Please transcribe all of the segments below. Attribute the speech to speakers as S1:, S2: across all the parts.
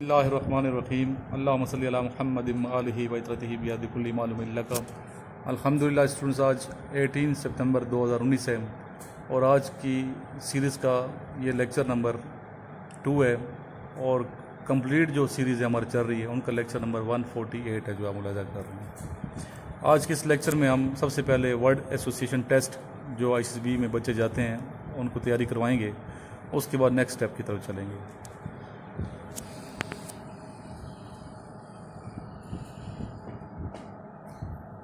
S1: बिस्मिल्लाहिर्रहमानिर्रहीम अल्लाहुम्मा सल्ली अला मुहम्मदिन व आलिहि व इत्रतिहि बियदि कुल्ली मालूमिन लका। अल्हम्दुलिल्लाह स्टूडेंट्स, आज 18 सितंबर 2019 है और आज की सीरीज़ का ये लेक्चर नंबर 2 है और कंप्लीट जो सीरीज़ हमारी चल रही है उनका लेक्चर नंबर 148 है जो आप मुलाहिज़ा कर रहे हैं। आज के इस लेक्चर में हम सबसे पहले वर्ड एसोसिएशन टेस्ट जो ICSB में बच्चे जाते हैं उनको तैयारी करवाएंगे, उसके बाद नेक्स्ट स्टेप की तरफ चलेंगे।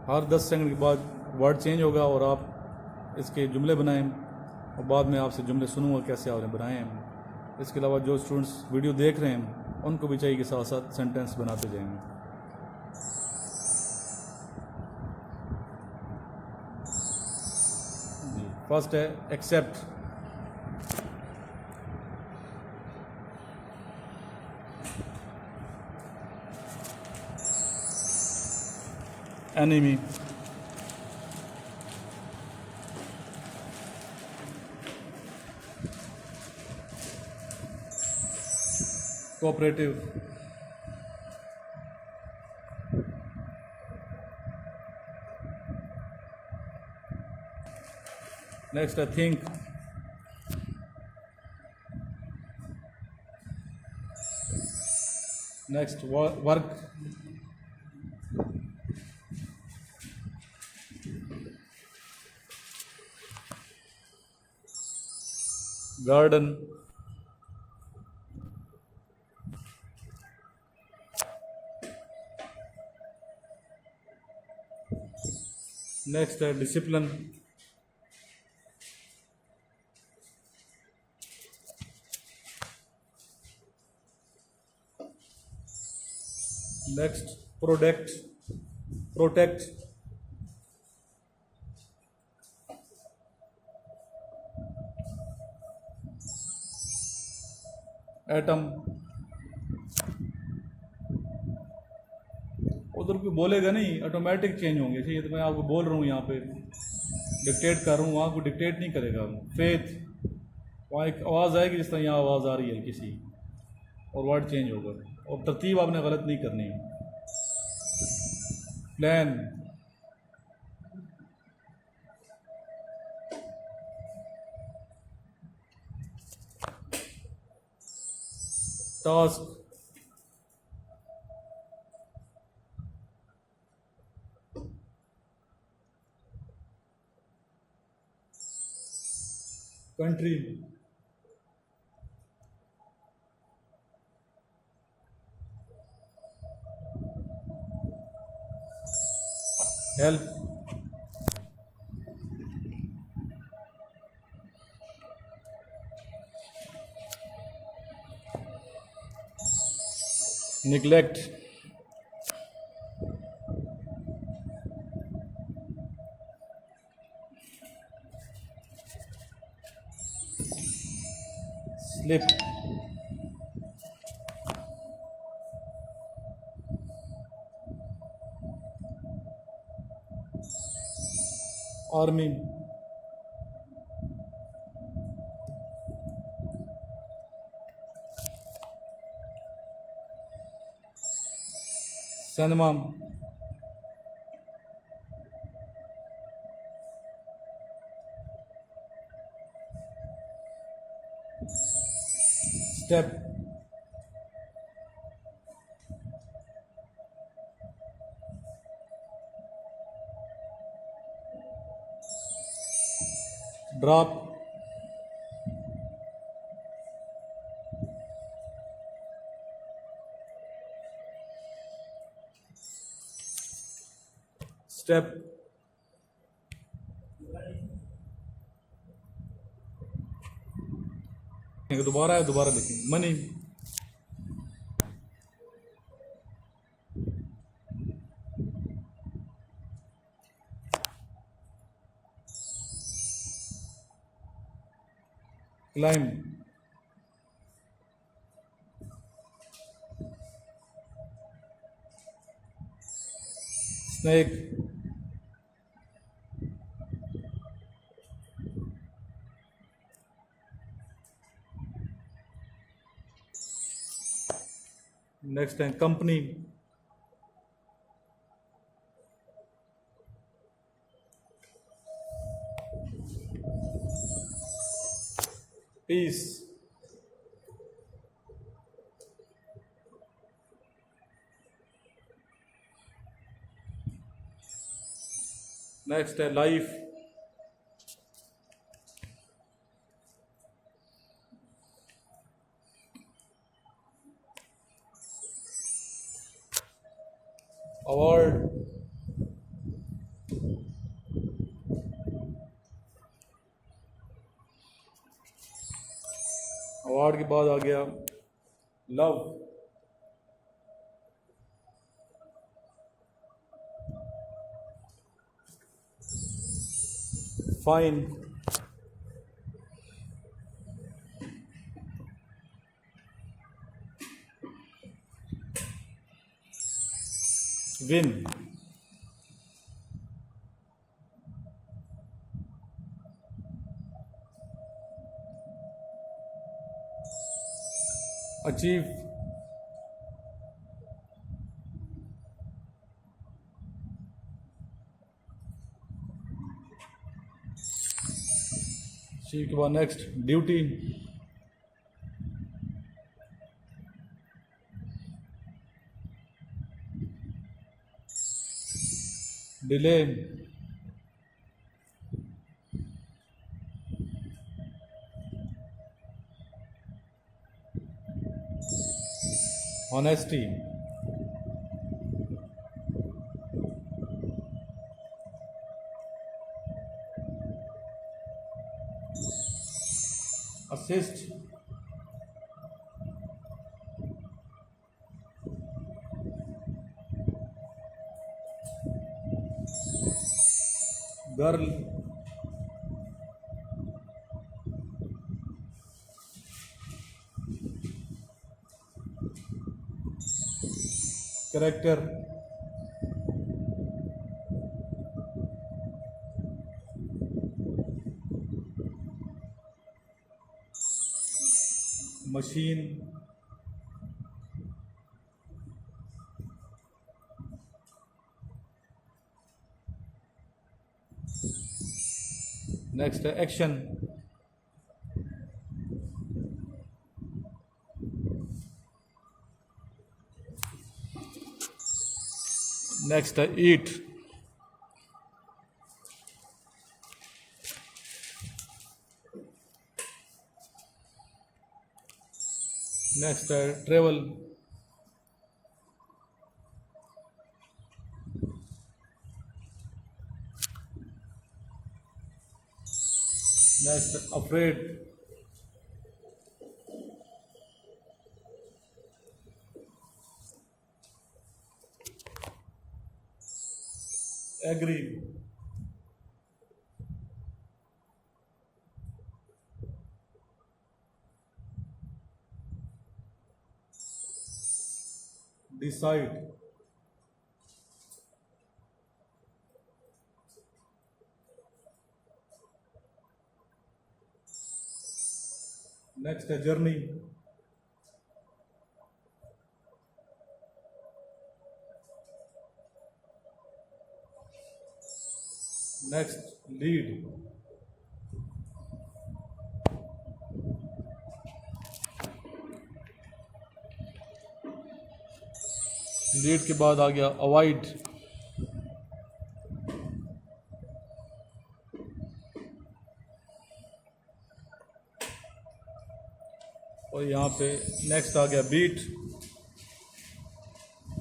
S1: हर 10 सेकंड के बाद वर्ड चेंज होगा और आप इसके जुमले बनाएं और बाद में आपसे जुमले सुनूंगा कैसे आपने बनाए हैं। इसके अलावा जो स्टूडेंट्स वीडियो देख रहे हैं उनको भी चाहिए कि साथ साथ सेंटेंस बनाते जाएंगे। फर्स्ट है एक्सेप्ट। एनिमी, कोऑपरेटिव, नेक्स्ट है think, next work, garden, next है डिसिप्लिन, नेक्स्ट प्रोटेक्ट, एटम। उधर कोई बोलेगा नहीं, ऑटोमेटिक चेंज होंगे। ये तो मैं आपको बोल रहा हूँ, यहाँ पे डिक्टेट कर रहा हूँ, वहाँ को डिक्टेट नहीं करेगा। फेथ, वहाँ एक आवाज़ आएगी जिस तरह यहाँ आवाज़ आ रही है किसी, और वर्ड चेंज होगा और तरतीब आपने गलत नहीं करनी है। Plan, task, country, help, neglect, slip, army, cinema, step, drop, step, दोबारा है, दोबारा लिखेंगे। मनी, क्लाइम, स्नेक, नेक्स्ट है कंपनी, पीस, नेक्स्ट है लाइफ, अवार्ड, अवार्ड के बाद आ गया love, fine, win, achieve, achieve के बाद next duty, delay, honesty, assist, girl, character, machine, next है एक्शन, नेक्स्ट है ईट, नेक्स्ट है travel, next afraid, agree, decide, next है जर्नी, नेक्स्ट लीड, लीड के बाद आ गया अवॉइड, और यहाँ पे नेक्स्ट आ गया बीट,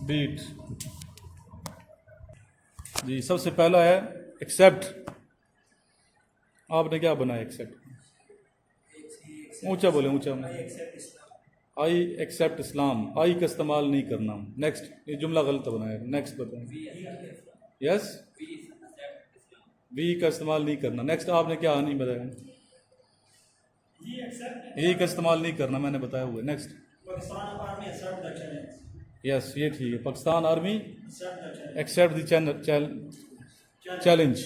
S1: बीट जी। सबसे पहला है एक्सेप्ट, आपने क्या बनाया एक्सेप्ट, ऊंचा बोले, ऊंचा, आई एक्सेप्ट इस्लाम, आई का इस्तेमाल नहीं करना। नेक्स्ट, ये जुमला गलत बनाया, नेक्स्ट बताएं। यस, वी का इस्तेमाल नहीं करना। नेक्स्ट आपने क्या नहीं बताया, ये का इस्तेमाल नहीं करना, मैंने बताया हुआ। नेक्स्ट, यस ये ठीक है, Pakistan army accept the challenge,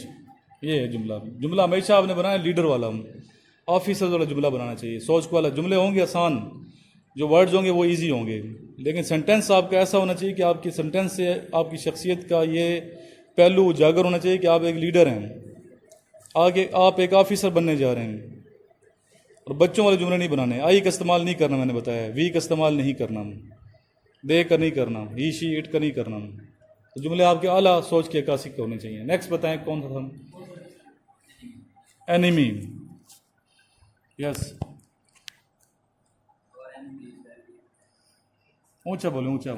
S1: ये है जुमला। जुमला हमेशा आपने बनाया लीडर वाला, ऑफिसर वाला जुमला बनाना चाहिए। सोच को वाला जुमले होंगे आसान, जो वर्ड्स होंगे वो इजी होंगे, लेकिन सेंटेंस आपका ऐसा होना चाहिए कि आपकी सेंटेंस से आपकी शख्सियत का ये पहलू उजागर होना चाहिए कि आप एक लीडर हैं, आगे आप एक ऑफिसर बनने जा रहे हैं। और बच्चों वाले जुमले नहीं बनाने, आई का इस्तेमाल नहीं करना, मैंने बताया वी का इस्तेमाल नहीं करना, दे का नहीं करना, ही शी इट का नहीं करना। तो जुमले आपके आला सोच के अक्कासी के होने चाहिए। नेक्स्ट बताएं कौन सा था? एनिमी, यस, ऊंचा बोले, ऊंचा,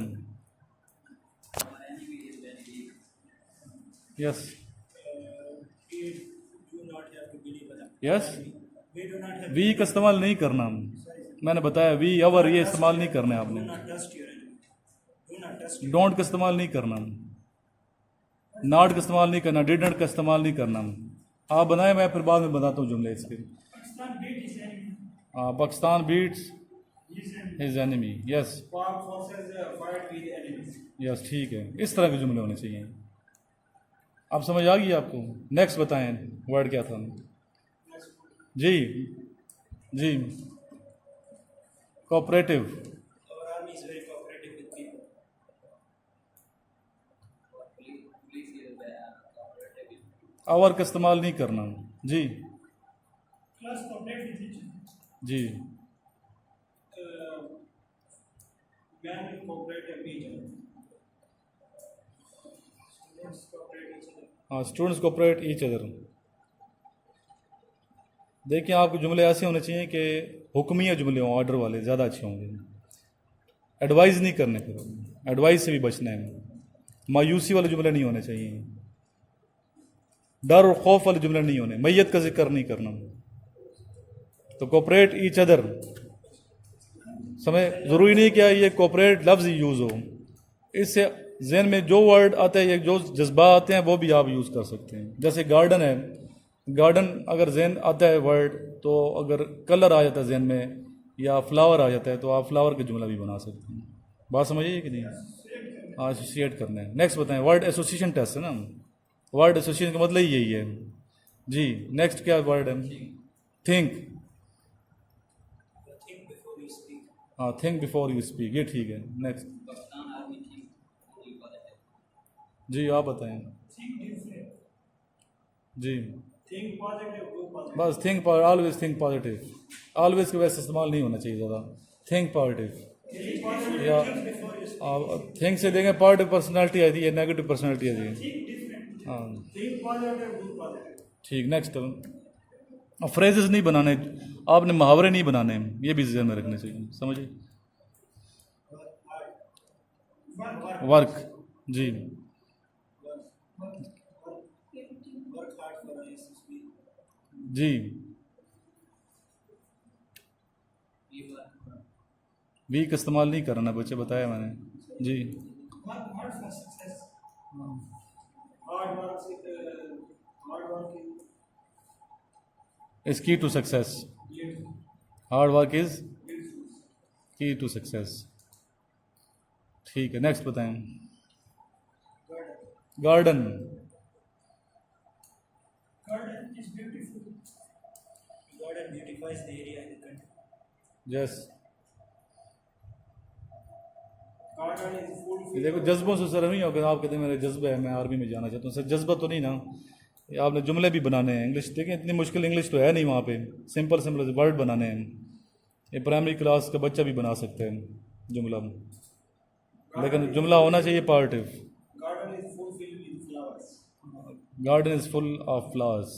S1: यस यस, वी का इस्तेमाल नहीं करना, मैंने बताया वी अवर ये इस्तेमाल नहीं करना है आपने। डोंट का इस्तेमाल नहीं करना, नॉट का इस्तेमाल नहीं करना, डिडंट का इस्तेमाल नहीं करना। आप बनाए, मैं फिर बाद में बताता हूँ जुमले इसके। हाँ, Pakistan beats his enemy, yes yes, ठीक है, इस तरह के जुमले होने चाहिए। आप समझ आ गई आपको? नेक्स्ट बताएं वर्ड क्या था? जी जी, कोऑपरेटिव, आवर का इस्तेमाल नहीं करना, जी जी, हाँ, स्टूडेंट्स कोऑपरेट ईच अदर। देखिए, आपके जुमले ऐसे होने चाहिए कि हुक्मिया जुमले हों, ऑर्डर वाले, ज़्यादा अच्छे होंगे। एडवाइस नहीं करने, फिर एडवाइस से भी बचना है। मायूसी वाले जुमले नहीं होने चाहिए, डर और खौफ वाले जुमले नहीं होने, मैयत का जिक्र नहीं करना। तो कोऑपरेट ईच अदर, समय ज़रूरी नहीं क्या ये कोऑपरेट लफ्ज़ यूज़ हो, इससे जहन में जो वर्ड आते हैं, जो जज्बा आते हैं, वो भी आप यूज़ कर सकते हैं। जैसे गार्डन है, गार्डन अगर जहन आता है वर्ड, तो अगर कलर आ जाता है जहन में या फ्लावर आ जाता है, तो आप फ्लावर का जुमला भी बना सकते हैं। बात समझिए कि नहीं? एसोसिएट करना है। नेक्स्ट बताएं, वर्ड एसोसिएशन टेस्ट है ना, वर्ड एसोसिएशन का मतलब ही यही है जी। नेक्स्ट क्या वर्ड है? थिंक, हाँ, थिंक बिफोर यू स्पीक, ये ठीक है। नेक्स्ट जी, आप बताएं जी। बस think, always think positive, always के वैसे इस्तेमाल नहीं होना चाहिए ज़्यादा। थिंक पॉजिटिव, या थिंक से देंगे पॉजिटिव पर्सनालिटी आती है, नेगेटिव पर्सनालिटी आती है। हाँ, ठीक। नेक्स्ट, फ्रेजेस नहीं बनाने आपने, मुहावरे नहीं बनाने, ये भी ज़हन में रखने चाहिए, समझिए। वर्क, जी जी, वी का इस्तेमाल नहीं करना बच्चे, बताया मैंने जी। Is key to success, hard work is key to success, ठीक है। नेक्स्ट बताएं, गार्डन, यस। देखो, जज्बों से सर नहीं होगा, आप कहते हैं मेरे जज्बा है, मैं आर्मी में जाना चाहता हूँ, सर जज्बा तो नहीं ना, आपने जुमले भी बनाने हैं। इंग्लिश देखें, इतनी मुश्किल इंग्लिश तो है नहीं वहाँ पे, सिंपल सिंपल वर्ड बनाने हैं। ये प्राइमरी क्लास का बच्चा भी बना सकते हैं जुमला, लेकिन जुमला होना चाहिए positive. Garden is full of flowers,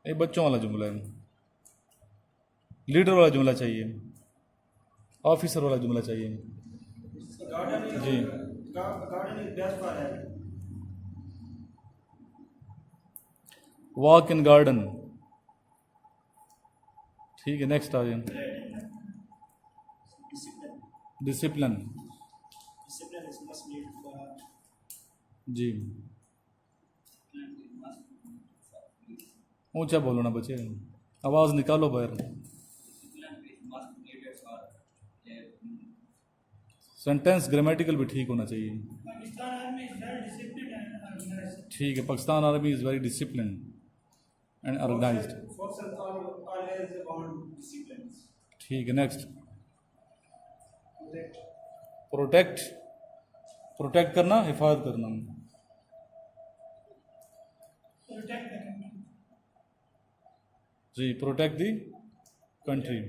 S1: ये बच्चों वाला जुमला है। लीडर वाला जुमला चाहिए, ऑफिसर वाला जुमला चाहिए जी। वॉक इन गार्डन, ठीक है। नेक्स्ट आ जाए, डिसिप्लिन, जी। ऊंचा बोलो ना बच्चे, आवाज़ निकालो बाहर। सेंटेंस ग्रामेटिकल भी ठीक होना चाहिए, ठीक है। Pakistan army is very discipline and organised, ठीक है। नेक्स्ट, प्रोटेक्ट, प्रोटेक्ट करना, हिफाजत करना। जी, प्रोटेक्ट दी कंट्री।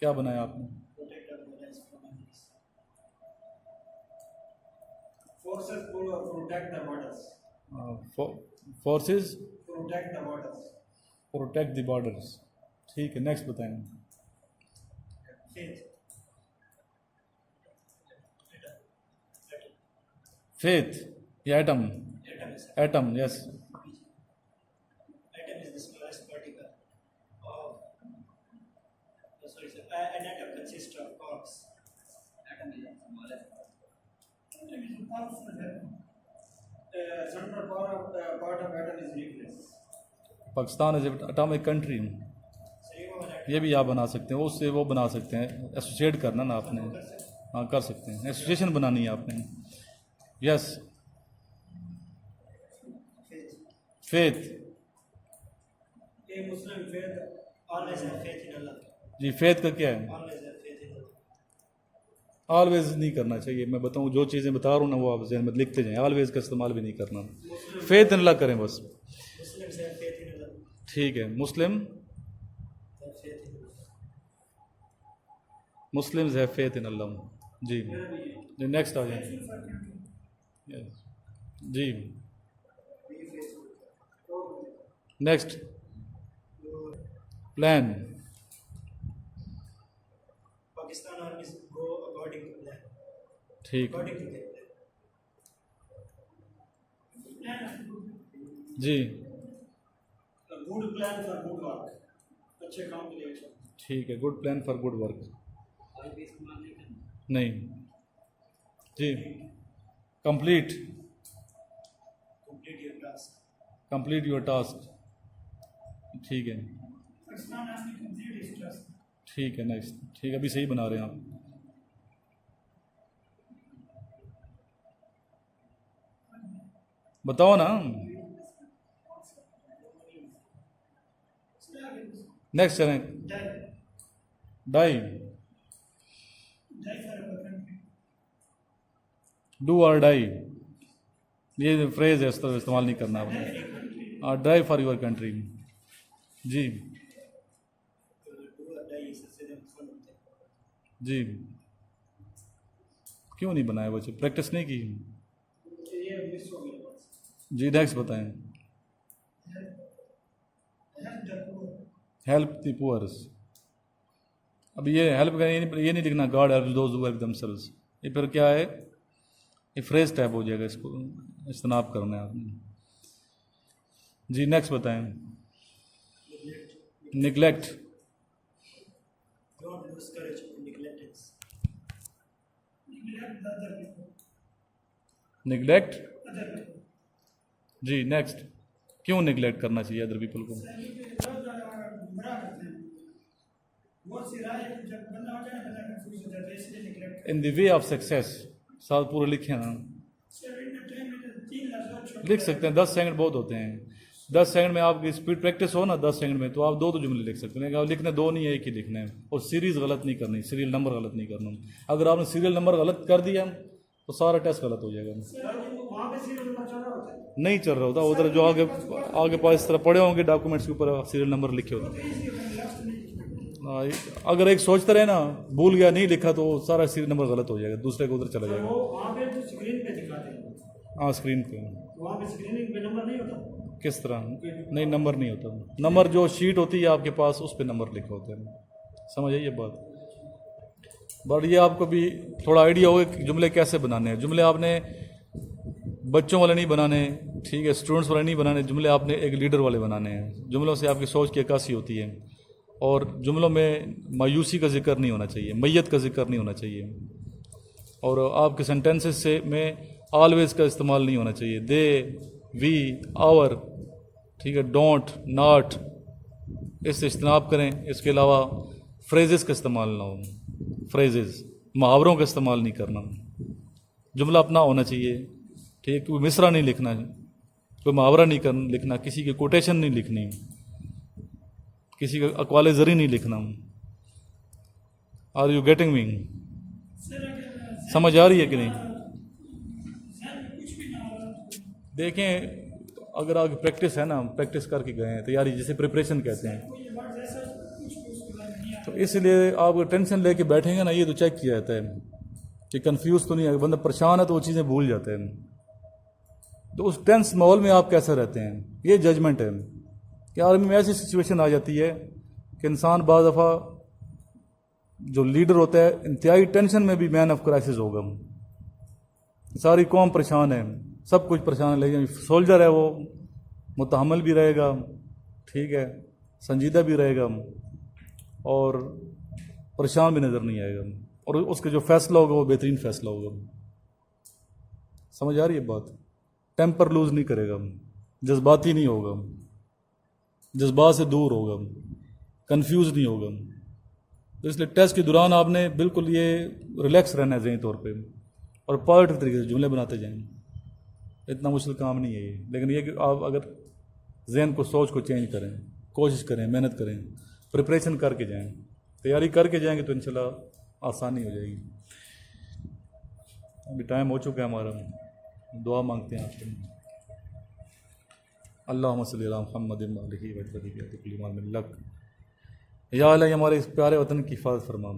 S1: क्या बनाया आपने?
S2: Forces protect the borders.
S1: Forces
S2: Protect the borders.
S1: Protect the borders. ठीक है, नेक्स्ट बताएं।
S2: Faith.
S1: फेथ या atom?
S2: Atom is
S1: atom, yes.
S2: atom is the smallest particle of. Sorry, sir. An atom consists of quarks. Atom is the smallest. Atom is the powerful atom. Central part of atom is nucleus.
S1: Pakistan is atomic country.
S2: So you know that
S1: ये भी आप बना सकते हैं, उससे वो बना सकते हैं, एसोसिएट करना ना आपने। हाँ, कर सकते हैं, एसोसिएशन बनानी है आपने। Yes. Faith.
S2: a Muslim faith always have faith in Allah.
S1: जी, फेथ का क्या है?
S2: Always have faith in Allah.
S1: Always नहीं करना चाहिए। मैं बताऊं, जो चीज़ें बता रहा हूँ ना वो आप जहन में लिखते जाएं। ऑलवेज का इस्तेमाल भी नहीं करना। फेथ इन अल्लाह करें बस।
S2: Muslims have faith in Allah.
S1: ठीक है, Muslim
S2: Have faith in Allah.
S1: Muslims have faith in Allah. जी जी, नेक्स्ट आ जाए। जी, next plan.
S2: Pakistan armies go according to plan.
S1: ठीक,
S2: According to their plan.
S1: जी
S2: A good plan for good work. अच्छे काम के लिए अच्छा।
S1: ठीक है, good plan for good work.
S2: कोई भी इस्तेमाल नहीं करना।
S1: नहीं जी, complete,
S2: Complete your task.
S1: Complete your task. ठीक है,
S2: Pakistan army complete his task.
S1: ठीक है, नेक्स्ट। ठीक है, अभी सही बना रहे हैं आप। बताओ ना। नेक्स्ट चलें।
S2: Die.
S1: Die,
S2: Die for our country.
S1: Do और डाई, ये फ्रेज है, इस तरह इस्तेमाल नहीं करना आपने। Drive for your country. जी
S2: Do or die is the same fun होते हैं।
S1: जी, क्यों नहीं बनाया बच्चे? प्रैक्टिस नहीं की?
S2: ये मिस हो गया।
S1: जी, नेक्स्ट बताएं।
S2: Help the poor.
S1: Help the poors. अब ये हेल्प का ये नहीं लिखना God help those who help themselves. ये फिर क्या है? ये फ्रेज टाइप हो जाएगा, इसको इस्तेनाब करना है आपने। जी, नेक्स्ट बताएं। Neglect.
S2: Don't lose courage in neglectance. Neglect the other people.
S1: Neglect.
S2: Other people.
S1: जी, नेक्स्ट। क्यों निगलेक्ट करना चाहिए अदर पीपल को?
S2: गुमराह करते हैं। बहुत सी राय है, जब बंदा हो जाए बंदा कंफ्यूज हो जाता है, इसलिए neglect.
S1: In the way of success, साथ पूरे लिखे ना।
S2: 3 लफ्ज़
S1: लिख सकते हैं, 10 सेकंड बहुत होते हैं। 10 सेकंड में आपकी स्पीड प्रैक्टिस हो ना 10 सेकंड में, तो आप दो जुमले लिख सकते हैं। आप लिखने दो नहीं है, एक ही लिखना है। और सीरीज गलत नहीं करनी, सीरियल नंबर गलत नहीं करना। अगर आपने सीरियल नंबर गलत कर दिया तो सारा टेस्ट गलत हो जाएगा।
S2: वहाँ पे सीरियल नंबर चल रहा होता है।
S1: नहीं चल रहा होता, उधर जो आगे पास इस तरह पड़े होंगे डॉक्यूमेंट्स के ऊपर सीरियल नंबर लिखे होते हैं। अगर एक सोचते रहे ना, भूल गया नहीं लिखा, तो सारा सीरियल नंबर गलत हो जाएगा, दूसरे को उधर चला जाएगा।
S2: वो वहाँ पे जो स्क्रीन पे दिखाते हैं,
S1: हाँ, स्क्रीन पे।
S2: वहाँ पे स्क्रीनिंग पे नंबर नहीं होता।
S1: किस तरह? नहीं, नंबर नहीं होता। नंबर जो शीट होती है आपके पास, उस पर नंबर लिखे होते हैं। समझ आइए बात। बट ये आपको भी थोड़ा आइडिया होगा कि जुमले कैसे बनाने हैं। जुमले आपने बच्चों वाले नहीं बनाने, ठीक है, स्टूडेंट्स वाले नहीं बनाने। जुमले आपने एक लीडर वाले बनाने हैं। जुमलों से आपकी सोच की अक्कासी होती है। और जुमलों में मायूसी का जिक्र नहीं होना चाहिए, मैयत का जिक्र नहीं होना चाहिए। और आपके सेंटेंसेस से में ऑलवेज का इस्तेमाल नहीं होना चाहिए। दे, वी, आवर, ठीक है, डोंट, नॉट, इससे इज्तनाब करें। इसके अलावा फ्रेजेस का इस्तेमाल ना हो। फ्रेजेस, मुहावरों का इस्तेमाल नहीं करना। जुमला अपना होना चाहिए, ठीक है। कोई मिसरा नहीं लिखना, कोई मुहावरा नहीं लिखना, किसी की कोटेशन नहीं लिखनी, किसी का अक़वाले ज़री नहीं लिखना। Are you getting me?
S2: Sir अगर
S1: समझ आ रही है कि नहीं?
S2: जहन में कुछ भी ना आ रहा
S1: देखें, अगर आगे प्रैक्टिस है ना, प्रैक्टिस करके गए हैं, तैयारी जिसे प्रिपरेशन कहते हैं,
S2: कोई वर्ड ऐसा कुछ भी उसके बारे में नहीं आ
S1: तो इसलिए आप टेंशन लेके बैठेंगे ना, ये तो चेक किया जाता है कि कंफ्यूज तो नहीं है। बंदा परेशान है तो वो चीज़ें भूल जाते हैं। तो उस टेंस माहौल में आप कैसे रहते हैं, ये जजमेंट है कि आर्मी में ऐसी सिचुएशन आ जाती है कि इंसान बाज़ दफ़ा जो लीडर होता है इंतहाई टेंशन में भी मैन ऑफ क्राइसिस होगा। सारी कौम परेशान है, सब कुछ परेशान है, लेकिन सोल्जर है वो मुतहम्मिल भी रहेगा, ठीक है, संजीदा भी रहेगा और परेशान भी नज़र नहीं आएगा, और उसके जो फैसला होगा वो बेहतरीन फैसला होगा। समझ आ रही है बात? टेम्पर लूज नहीं करेगा, जज्बाती नहीं होगा, जज्बात से दूर होगा, कंफ्यूज नहीं होगा। तो इसलिए टेस्ट के दौरान आपने बिल्कुल ये रिलैक्स रहना है ज़हनी तौर पे, और पॉजिटिव तरीके से जुमले बनाते जाएं। इतना मुश्किल काम नहीं है ये, लेकिन ये कि आप अगर जहन को, सोच को चेंज करें, कोशिश करें, मेहनत करें, प्रिपरेशन करके जाएं, तैयारी करके जाएंगे तो इंशाल्लाह आसानी हो जाएगी। अभी टाइम हो चुका है हमारा, दुआ मांगते हैं आपसे। अल्लाहुम्मा सल्ली अला मुहम्मद व आलिहि व सल्लम। या अल्लाह, हमारे इस प्यारे वतन की हिफाज़त फरमा,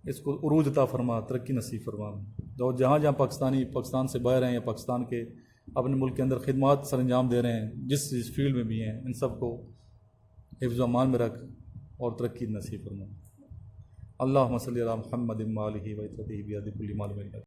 S1: इसको उरूज अता फरमा, तरक्की नसीब फरमा। और जहाँ जहाँ पाकिस्तानी पाकिस्तान से बाहर हैं या पाकिस्तान के अपने मुल्क के अंदर खिदमत सर अंजाम दे रहे हैं, जिस फील्ड में भी हैं, इन सब को हिफ्ज़ व अमान में रख और तरक्की नसीब फरमा। अल्लाहुम्मा सल्ली अला मुहम्मद व आलिहि व सल्लम।